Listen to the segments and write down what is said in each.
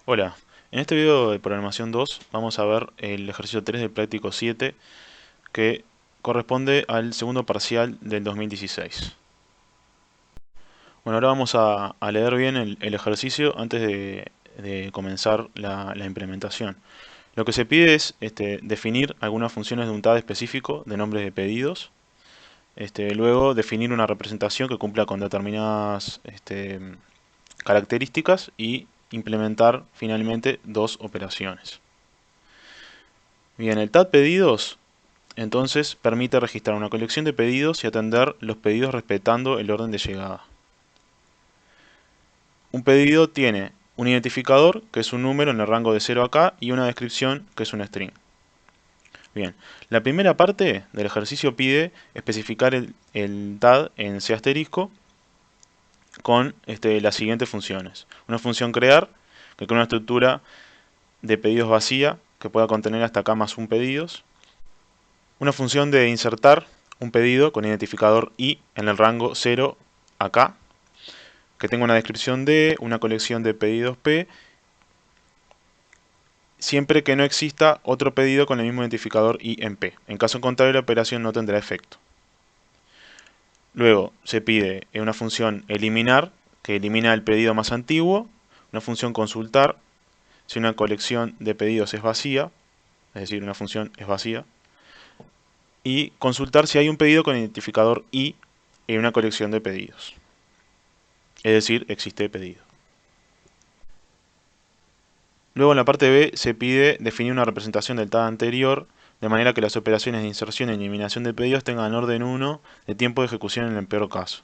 Hola, en este video de programación 2 vamos a ver el ejercicio 3 del práctico 7 que corresponde al segundo parcial del 2016. Bueno, ahora vamos a leer bien el ejercicio antes de comenzar la implementación. Lo que se pide es definir algunas funciones de un TAD específico de nombres de pedidos. Luego definir una representación que cumpla con determinadas características y implementar finalmente dos operaciones. Bien, el TAD pedidos entonces permite registrar una colección de pedidos y atender los pedidos respetando el orden de llegada. Un pedido tiene un identificador, que es un número en el rango de 0 a k, y una descripción, que es un string. Bien, la primera parte del ejercicio pide especificar el TAD en C asterisco con las siguientes funciones. Una función crear, que crea una estructura de pedidos vacía, que pueda contener hasta k más un pedidos. Una función de insertar un pedido con identificador i en el rango 0 a k, que tenga una descripción d, una colección de pedidos p, siempre que no exista otro pedido con el mismo identificador i en p. En caso contrario, la operación no tendrá efecto. Luego se pide una función eliminar, que elimina el pedido más antiguo, una función consultar, si una colección de pedidos es vacía, es decir, una función es vacía, y consultar si hay un pedido con identificador i en una colección de pedidos. Es decir, existe pedido. Luego en la parte B se pide definir una representación del TAD anterior, de manera que las operaciones de inserción y eliminación de pedidos tengan orden 1 de tiempo de ejecución en el peor caso.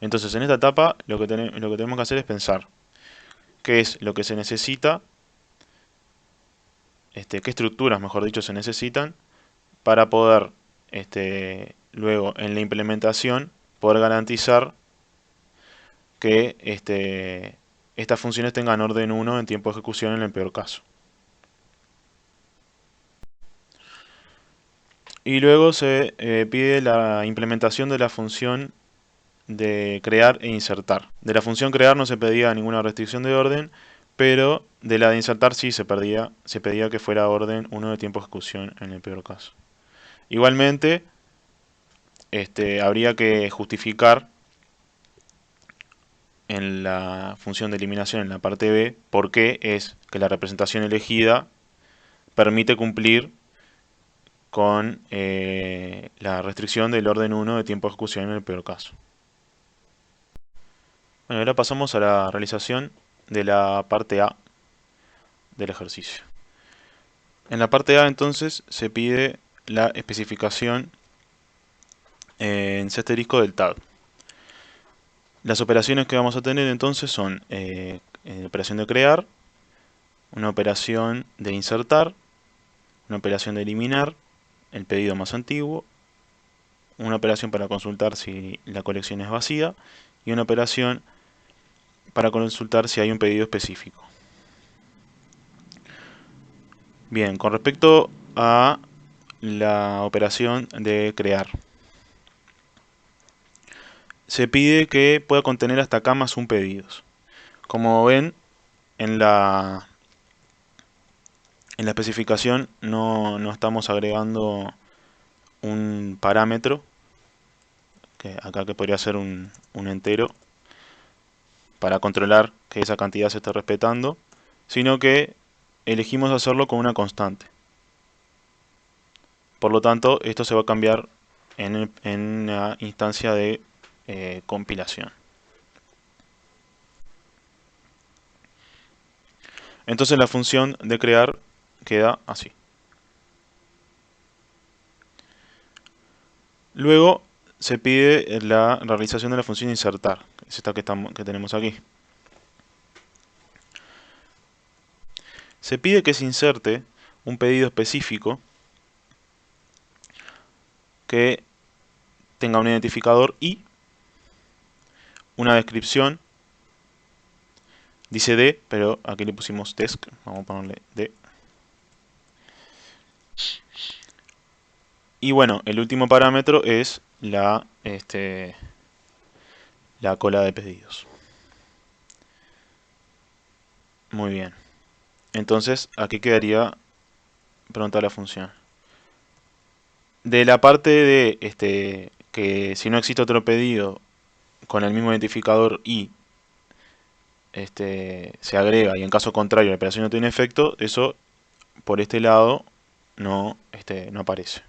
Entonces en esta etapa lo que tenemos que hacer es pensar qué es lo que se necesita, qué estructuras, mejor dicho, se necesitan para poder, luego en la implementación, poder garantizar que estas funciones tengan orden 1 en tiempo de ejecución en el peor caso. Y luego se pide la implementación de la función de crear e insertar. De la función crear no se pedía ninguna restricción de orden, pero de la de insertar sí se pedía que fuera orden 1 de tiempo de ejecución en el peor caso. Igualmente, habría que justificar en la función de eliminación en la parte B por qué es que la representación elegida permite cumplir con la restricción del orden 1 de tiempo de ejecución en el peor caso. Bueno, ahora pasamos a la realización de la parte A del ejercicio. En la parte A entonces se pide la especificación en C asterisco del TAD. Las operaciones que vamos a tener entonces son operación de crear, una operación de insertar, una operación de eliminar el pedido más antiguo, una operación para consultar si la colección es vacía y una operación para consultar si hay un pedido específico. Bien, con respecto a la operación de crear, se pide que pueda contener hasta k más un pedidos. Como ven, en en la especificación no estamos agregando un parámetro, que acá que podría ser un entero, para controlar que esa cantidad se esté respetando, sino que elegimos hacerlo con una constante. Por lo tanto, esto se va a cambiar en la instancia de compilación. Entonces la función de crear queda así. Luego se pide la realización de la función insertar, que es esta que tenemos aquí. Se pide que se inserte un pedido específico que tenga un identificador i, una descripción, dice d, pero aquí le pusimos desc, vamos a ponerle d. Y bueno, el último parámetro es la cola de pedidos. Muy bien. Entonces aquí quedaría pronta la función. De la parte de que si no existe otro pedido con el mismo identificador y se agrega y en caso contrario la operación no tiene efecto, eso por este lado no aparece.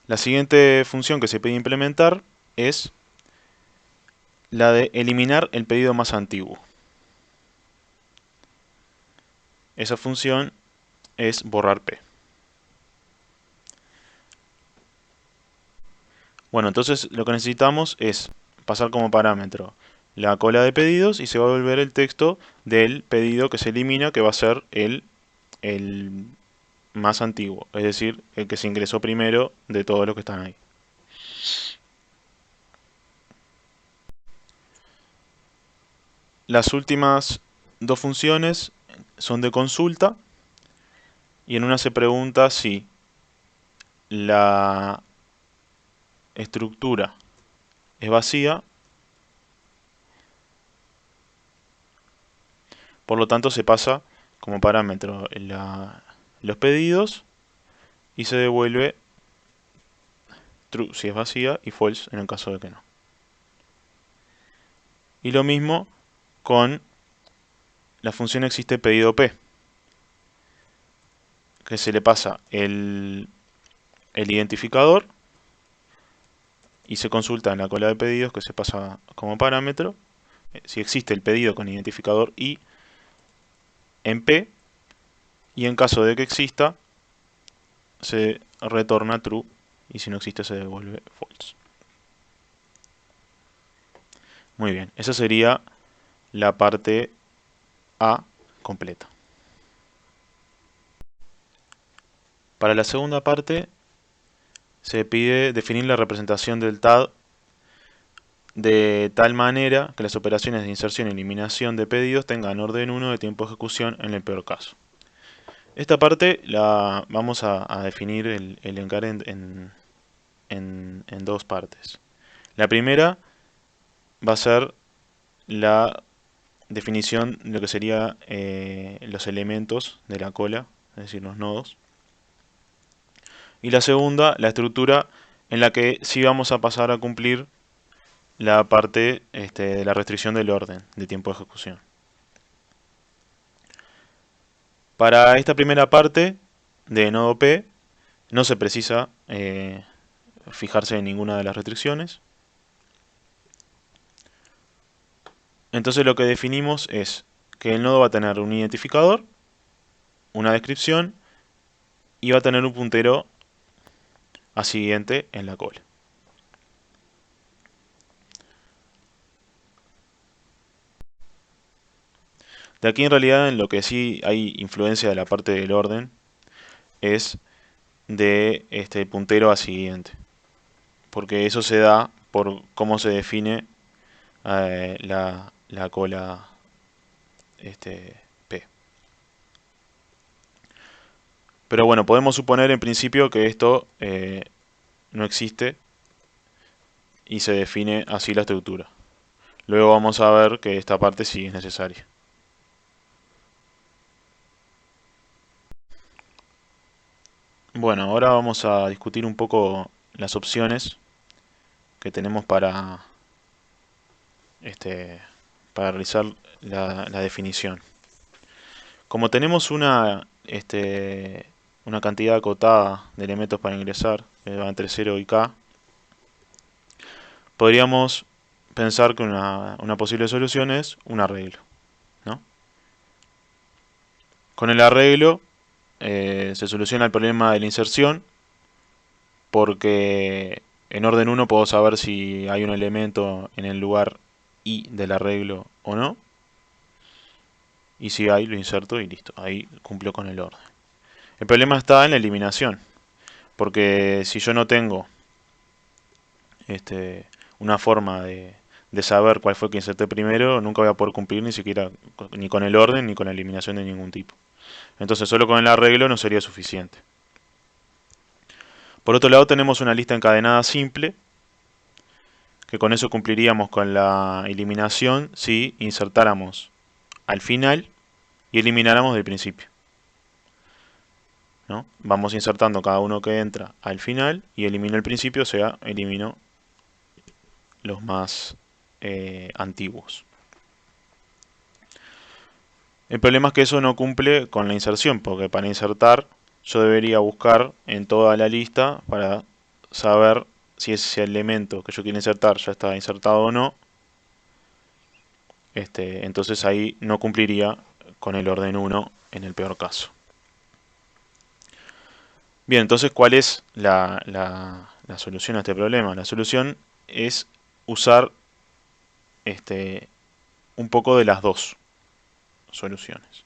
La siguiente función que se pide implementar es la de eliminar el pedido más antiguo. Esa función es borrar p. Bueno, entonces lo que necesitamos es pasar como parámetro la cola de pedidos y se va a volver el texto del pedido que se elimina, que va a ser el más antiguo, es decir, el que se ingresó primero de todos los que están ahí. Las últimas dos funciones son de consulta y en una se pregunta si la estructura es vacía, por lo tanto se pasa como parámetro los pedidos y se devuelve true si es vacía y false en el caso de que no. Y lo mismo con la función existe pedido p, que se le pasa el identificador y se consulta en la cola de pedidos que se pasa como parámetro si existe el pedido con identificador i en p, y en caso de que exista se retorna true y si no existe se devuelve false. Muy bien, esa sería la parte A completa. Para la segunda parte se pide definir la representación del TAD de tal manera que las operaciones de inserción y eliminación de pedidos tengan orden 1 de tiempo de ejecución en el peor caso. Esta parte la vamos a definir el encare en dos partes. La primera va a ser la definición de lo que serían los elementos de la cola, es decir, los nodos. Y la segunda, la estructura en la que sí vamos a pasar a cumplir la parte de la restricción del orden de tiempo de ejecución. Para esta primera parte de nodo P no se precisa fijarse en ninguna de las restricciones. Entonces lo que definimos es que el nodo va a tener un identificador, una descripción y va a tener un puntero a siguiente en la cola. De aquí en realidad en lo que sí hay influencia de la parte del orden es de este puntero a siguiente, porque eso se da por cómo se define la cola P. Pero bueno, podemos suponer en principio que esto no existe y se define así la estructura. Luego vamos a ver que esta parte sí es necesaria. Bueno, ahora vamos a discutir un poco las opciones que tenemos este, para realizar la definición. Como tenemos una cantidad acotada de elementos para ingresar, que va entre 0 y k, podríamos pensar que una posible solución es un arreglo, ¿no? Con el arreglo se soluciona el problema de la inserción porque en orden 1 puedo saber si hay un elemento en el lugar i del arreglo o no. Y si hay, lo inserto y listo. Ahí cumplió con el orden. El problema está en la eliminación. Porque si yo no tengo una forma de saber cuál fue que inserté primero, nunca voy a poder cumplir ni siquiera ni con el orden ni con la eliminación de ningún tipo. Entonces solo con el arreglo no sería suficiente. Por otro lado tenemos una lista encadenada simple, que con eso cumpliríamos con la eliminación si insertáramos al final y elimináramos del principio, ¿no? Vamos insertando cada uno que entra al final y elimino el principio, o sea, elimino los más antiguos. El problema es que eso no cumple con la inserción, porque para insertar yo debería buscar en toda la lista para saber si ese elemento que yo quiero insertar ya está insertado o no. Entonces ahí no cumpliría con el orden 1 en el peor caso. Bien, entonces ¿cuál es la solución a este problema? La solución es usar un poco de las dos soluciones.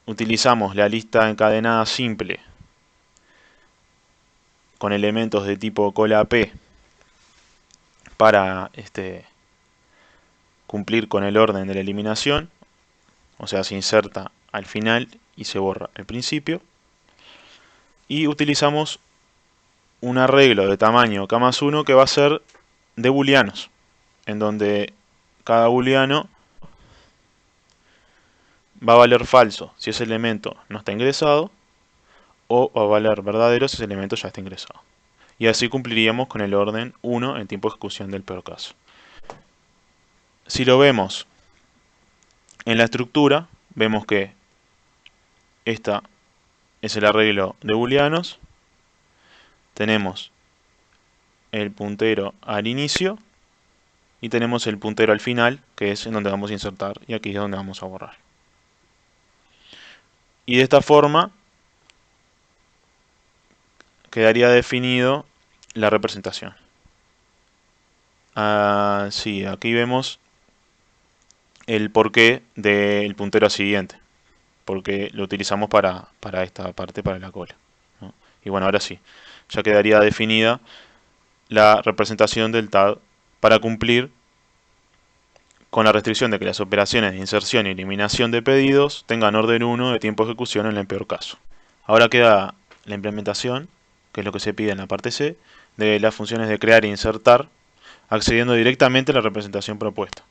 Utilizamos la lista encadenada simple con elementos de tipo cola P para cumplir con el orden de la eliminación, o sea, se inserta al final y se borra al principio. Y utilizamos un arreglo de tamaño k más 1 que va a ser de booleanos, en donde cada booleano va a valer falso si ese elemento no está ingresado, o va a valer verdadero si ese elemento ya está ingresado. Y así cumpliríamos con el orden 1 en tiempo de ejecución del peor caso. Si lo vemos en la estructura, vemos que esta es el arreglo de booleanos. Tenemos el puntero al inicio y tenemos el puntero al final, que es en donde vamos a insertar, y aquí es donde vamos a borrar. Y de esta forma quedaría definido la representación. Sí, aquí vemos el porqué del puntero siguiente, porque lo utilizamos para esta parte, para la cola, ¿no? Y bueno, ahora sí, ya quedaría definida la representación del TAD para cumplir con la restricción de que las operaciones de inserción y eliminación de pedidos tengan orden 1 de tiempo de ejecución en el peor caso. Ahora queda la implementación, que es lo que se pide en la parte C, de las funciones de crear e insertar, accediendo directamente a la representación propuesta.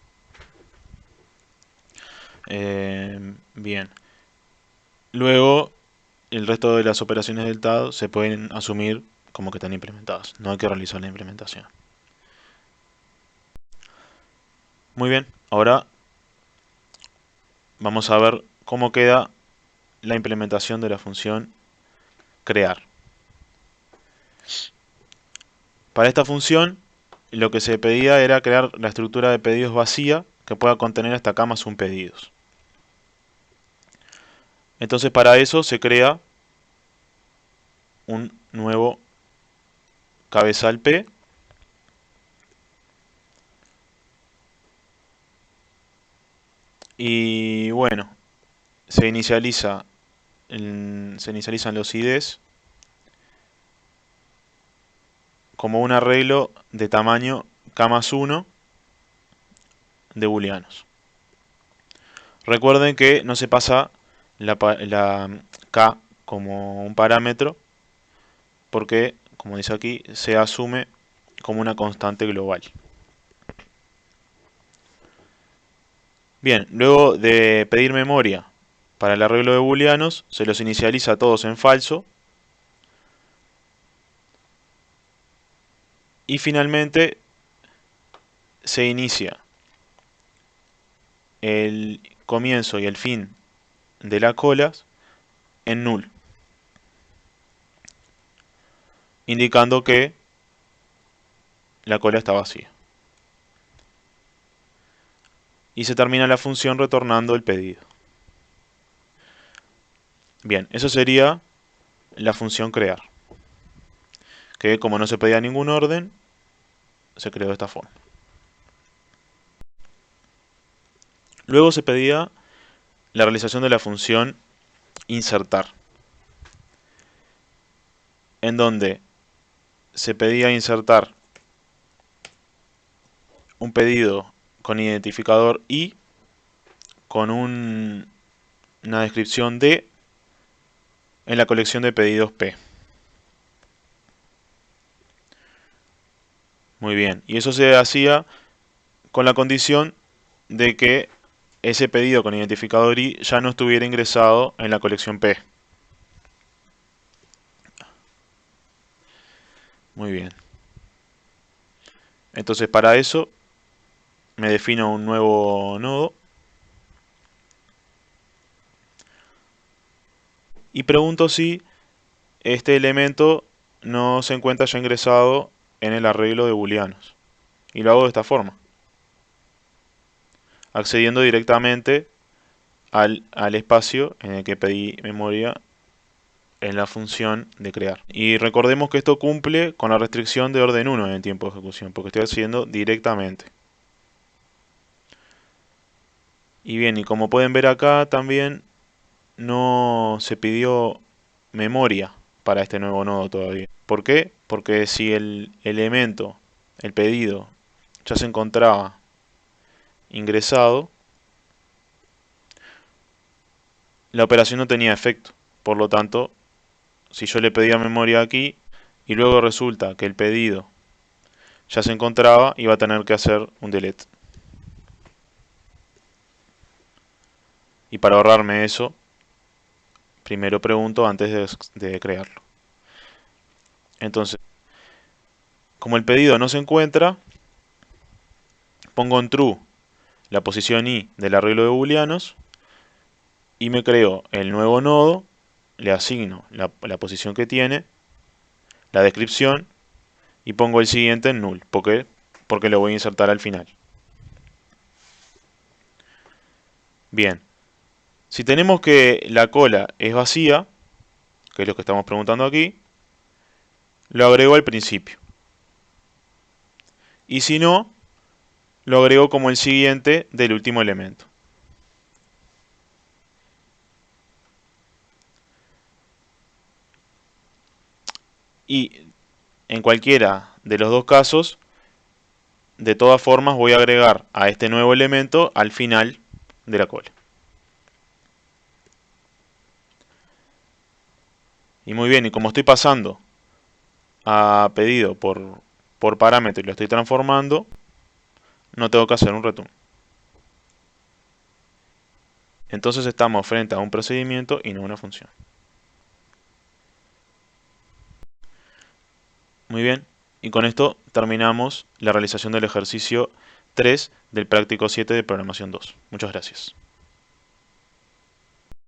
Bien. Luego, el resto de las operaciones del TAD se pueden asumir como que están implementadas. No hay que realizar la implementación. Muy bien, ahora vamos a ver cómo queda la implementación de la función crear. Para esta función, lo que se pedía era crear la estructura de pedidos vacía que pueda contener hasta k más un pedidos. Entonces para eso se crea un nuevo cabezal P y bueno, se inicializan los IDs como un arreglo de tamaño k más 1 de booleanos. Recuerden que no se pasa la k como un parámetro porque, como dice aquí, se asume como una constante global. Bien, luego de pedir memoria para el arreglo de booleanos, se los inicializa a todos en falso. Y finalmente se inicia el comienzo y el fin de la cola en null, indicando que la cola está vacía. Y se termina la función retornando el pedido. Bien, eso sería la función crear, que como no se pedía ningún orden, se creó de esta forma. Luego se pedía la realización de la función insertar, en donde se pedía insertar un pedido con identificador I con una descripción D en la colección de pedidos P. Muy bien, y eso se hacía con la condición de que ese pedido con identificador I ya no estuviera ingresado en la colección P. Muy bien. Entonces para eso me defino un nuevo nodo y pregunto si este elemento no se encuentra ya ingresado en el arreglo de booleanos. Y lo hago de esta forma, accediendo directamente al espacio en el que pedí memoria en la función de crear. Y recordemos que esto cumple con la restricción de orden 1 en el tiempo de ejecución, porque estoy accediendo directamente. Y bien, y como pueden ver acá también no se pidió memoria para este nuevo nodo todavía. ¿Por qué? Porque si el elemento, el pedido, ya se encontraba ingresado, la operación no tenía efecto. Por lo tanto, si yo le pedía memoria aquí y luego resulta que el pedido ya se encontraba, iba a tener que hacer un delete. Y para ahorrarme eso, primero pregunto antes de crearlo. Entonces, como el pedido no se encuentra, pongo en true la posición i del arreglo de booleanos y me creo el nuevo nodo, le asigno la posición que tiene, la descripción y pongo el siguiente en null. ¿Por qué? Porque lo voy a insertar al final. Bien, si tenemos que la cola es vacía, que es lo que estamos preguntando aquí, lo agrego al principio. Y si no, lo agrego como el siguiente del último elemento. Y en cualquiera de los dos casos, de todas formas voy a agregar a este nuevo elemento al final de la cola. Y muy bien, y como estoy pasando a pedido por parámetro y lo estoy transformando, no tengo que hacer un return. Entonces estamos frente a un procedimiento y no una función. Muy bien, y con esto terminamos la realización del ejercicio 3 del práctico 7 de programación 2. Muchas gracias.